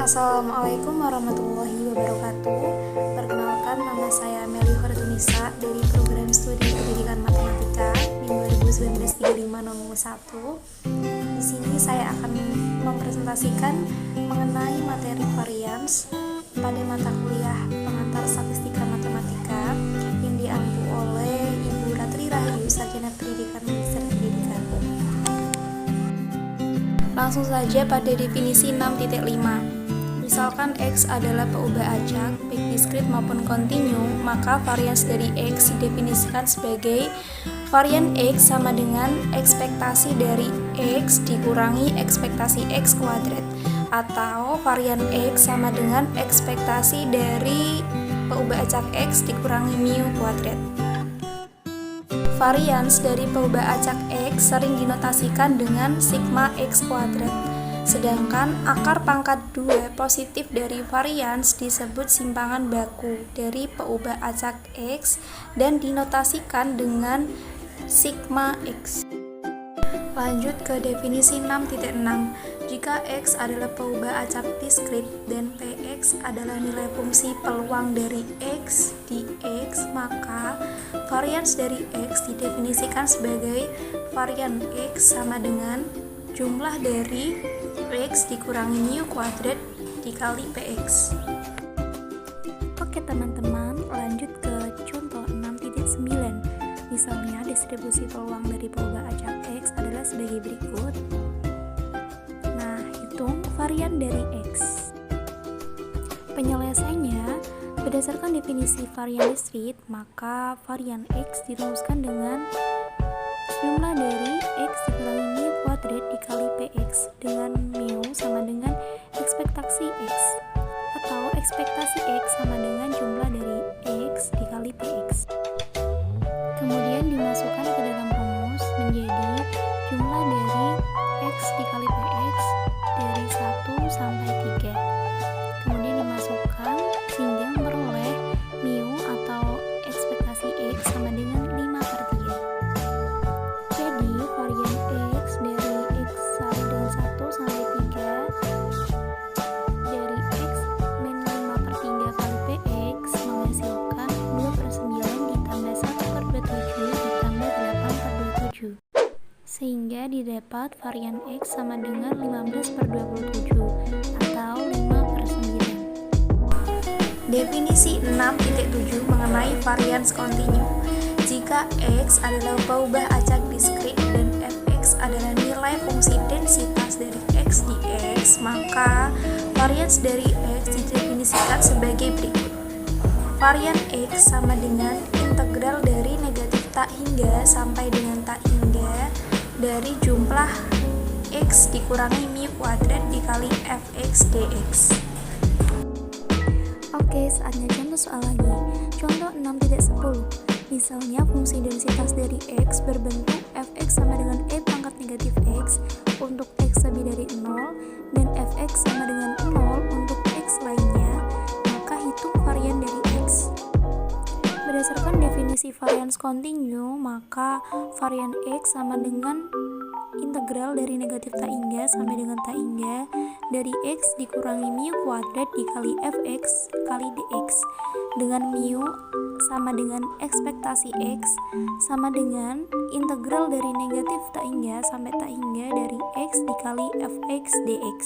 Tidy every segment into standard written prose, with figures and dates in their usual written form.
Assalamualaikum warahmatullahi wabarakatuh. Perkenalkan, nama saya Meli Hortunisa dari program studi pendidikan matematika NIM 2019-35 nomor 1. Di sini saya akan mempresentasikan mengenai materi varians pada mata kuliah pengantar statistika matematika yang diampu oleh Ibu Ratri Rahayu, Sarjana Pendidikan Magister Pendidikan. Langsung saja pada definisi 6.5. Misalkan X adalah peubah acak, baik diskrit maupun kontinu, maka varians dari X didefinisikan sebagai varian X sama dengan ekspektasi dari X dikurangi ekspektasi X kuadrat, atau varian X sama dengan ekspektasi dari peubah acak X dikurangi mu kuadrat. Varians dari peubah acak X sering dinotasikan dengan sigma X kuadrat, sedangkan akar pangkat 2 positif dari varians disebut simpangan baku dari peubah acak X dan dinotasikan dengan sigma X. Lanjut ke definisi 6.6. Jika X adalah peubah acak diskrit dan Px adalah nilai fungsi peluang dari X di X, maka varians dari X didefinisikan sebagai varian X sama dengan jumlah dari X dikurangi mu kuadrat dikali Px. Oke teman-teman, lanjut ke contoh 6.9. Misalnya distribusi peluang dari peubah acak X adalah sebagai berikut. Nah, hitung varian dari X. Penyelesaiannya, berdasarkan definisi varian diskrit, maka varian X dirumuskan dengan jumlah dari X dikurangi mu kuadrat dikali Px dengan mu sama dengan ekspektasi X, atau ekspektasi X sama dengan jumlah dari X dikali Px. Kemudian dimasukkan ke dalam rumus menjadi jumlah dari X dikali Px dari 1 sampai 3. Kemudian dimasukkan sehingga memperoleh mu atau ekspektasi X sama dengan 5/3. Jadi varian X dari X sama dengan 1 sampai 3 dari X min 5/3 kali Px menghasilkan 2/9 ditambah 1/27 ditambah 8/27, sehingga didapat varian X sama dengan 15/27 atau 5/9. Definisi 6.7 mengenai varians kontinu. Jika X adalah peubah acak diskrit dan Fx adalah nilai fungsi densitas dari X di X, maka varians dari X didefinisikan sebagai berikut. Varian X sama dengan integral dari negatif tak hingga sampai dengan tak hingga dari jumlah X dikurangi mu kuadrat dikali Fx dx. Oke, saatnya contoh soal lagi. Contoh 6.10. Misalnya fungsi densitas dari X berbentuk Fx sama dengan E pangkat negatif X untuk X lebih dari 0 dan Fx sama dengan 0 untuk X lainnya, maka hitung varian dari X. Berdasarkan definisi varians kontinu, maka varian X sama dengan integral dari negatif tak hingga sampai dengan tak hingga dari X dikurangi mu kuadrat dikali Fx kali dx, dengan mu sama dengan ekspektasi X sama dengan integral dari negatif tak hingga sampai tak hingga dari X dikali Fx dx.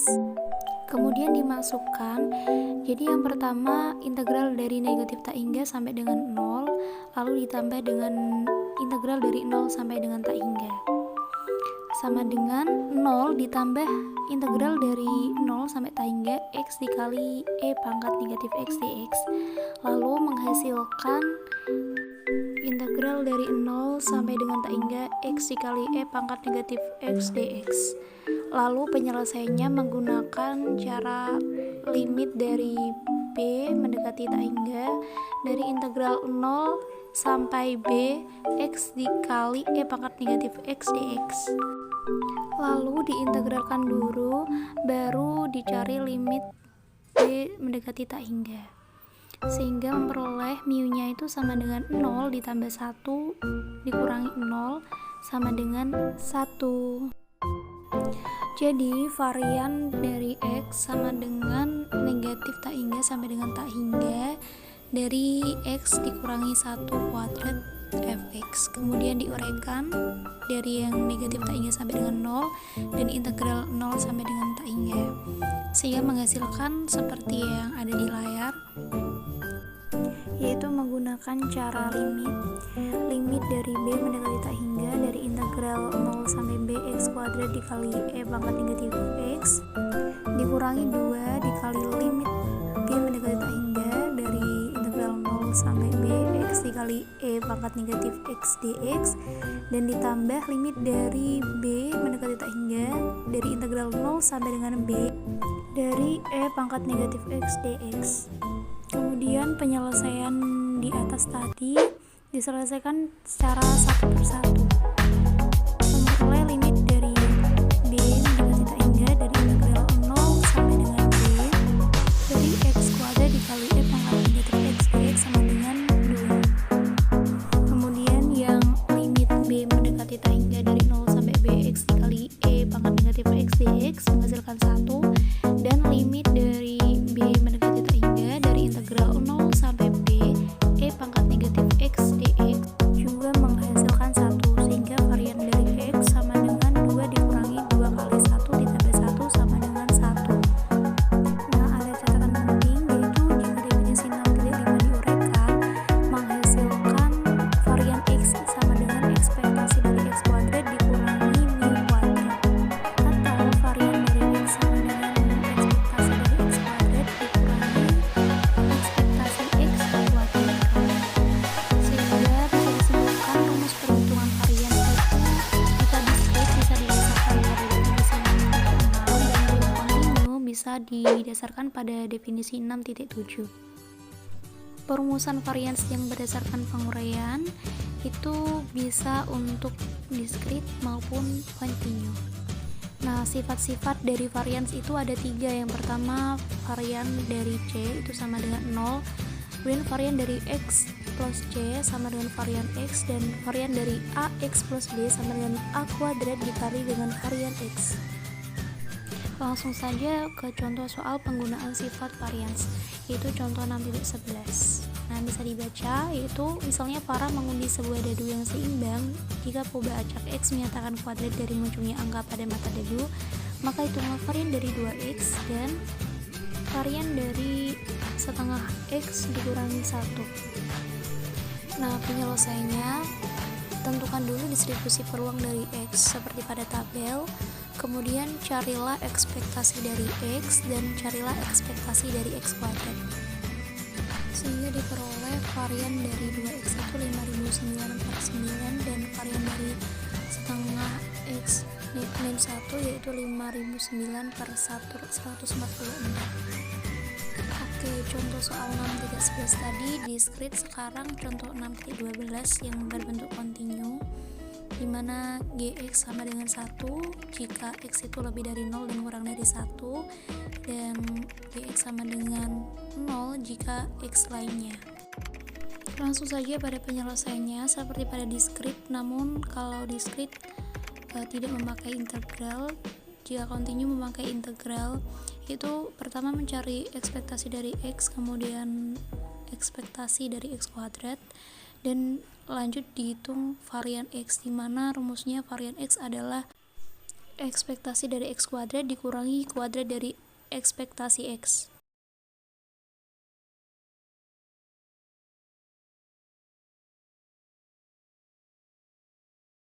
Kemudian dimasukkan, jadi yang pertama integral dari negatif tak hingga sampai dengan 0, lalu ditambah dengan integral dari 0 sampai dengan tak hingga, sama dengan 0 ditambah integral dari 0 sampai tak hingga X dikali E pangkat negatif X dx, lalu menghasilkan integral dari 0 sampai dengan tak hingga X dikali E pangkat negatif X dx. Lalu penyelesaiannya menggunakan cara limit dari B mendekati tak hingga dari integral 0 sampai B X dikali E pangkat negatif X dx. Lalu diintegralkan dulu, baru dicari limit B mendekati tak hingga, sehingga memperoleh mu-nya itu sama dengan 0 ditambah 1 dikurangi 0 sama dengan 1. Jadi varian dari X sama dengan negatif tak hingga sampai dengan tak hingga dari X dikurangi 1 kuadrat fx, kemudian diuraikan dari yang negatif tak hingga sampai dengan 0 dan integral 0 sampai dengan tak hingga, sehingga menghasilkan seperti yang ada di layar, yaitu menggunakan cara limit dari b mendekati tak hingga dari integral 0 sampai b x kuadrat dikali e pangkat negatif x dikurangi 2 dikali limit b mendekati tak hingga dari integral 0 sampai b x dikali e pangkat negatif x dx, dan ditambah limit dari b mendekati tak hingga dari integral 0 sampai dengan b dari e pangkat negatif x dx. Kemudian penyelesaian di atas tadi diselesaikan secara satu persatu. Memperoleh limit dari b mendekati tak hingga dari integral 0 sampai dengan b dari x kuadrat dikali e pangkat negatif x dx sama dengan 2. Kemudian yang limit b mendekati tak hingga dari 0 sampai bx dikali e pangkat negatif x dx menghasilkan 1, dan limit dari b mendekati tak hingga dari integral 0 sampai b e pangkat negatif x dx juga menghasilkan 1, sehingga varian dari x sama dengan 2 dikurangi 2 kali 1 ditambah 1 sama dengan 1. Nah, ada catatan penting, yaitu jika definisi 6.5 diuraikan menghasilkan varian x sama dengan ekspektasi dari x kuadrat dikurangi mu kuadrat, atau varian dari x sama dengan ekspektasi dari x kuadrat dikurangi ekspektasi x kuadrat. Sehingga bisa disimpulkan rumus perhitungan varian itu jika diskrit bisa didasarkan pada definisi 6.6 dan jika kontinu bisa didasarkan pada definisi 6.7. Perumusan varians yang berdasarkan penguraian itu bisa untuk diskrit maupun kontinu. Nah, sifat-sifat dari varians itu ada 3. Yang pertama, varian dari C itu sama dengan 0, kemudian varian dari X plus C sama dengan varian X, dan varian dari AX plus B sama dengan A kuadrat dikali dengan varian X. Langsung saja ke contoh soal penggunaan sifat varians, yaitu contoh 6.11. Nah, bisa dibaca, yaitu misalnya Farah mengundi sebuah dadu yang seimbang. Jika proba acak X menyatakan kuadrat dari munculnya angka pada mata dadu, maka hitunglah varian dari 2X dan varian dari setengah X dikurangi 1. Nah, penyelesaiannya, tentukan dulu distribusi peluang dari X seperti pada tabel, kemudian carilah ekspektasi dari X dan carilah ekspektasi dari X kuadrat, sehingga diperoleh varian dari 2X itu 5009/9 dan varian dari setengah X min 1 yaitu 5009/146. Oke, contoh soal 6.11 tadi diskrit. Sekarang contoh 6.12 yang berbentuk kontinu, di mana gx sama dengan 1 jika x itu lebih dari 0 dan kurang dari 1, dan gx sama dengan 0 jika x lainnya. Langsung saja pada penyelesaiannya seperti pada diskrit, namun kalau diskrit tidak memakai integral. Jika kontinu memakai integral, itu pertama mencari ekspektasi dari x, kemudian ekspektasi dari x kuadrat, dan lanjut dihitung varian x, di mana rumusnya varian x adalah ekspektasi dari x kuadrat dikurangi kuadrat dari ekspektasi x.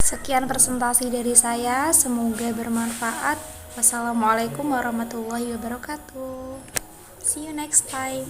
Sekian presentasi dari saya, semoga bermanfaat. Wassalamualaikum warahmatullahi wabarakatuh. See you next time.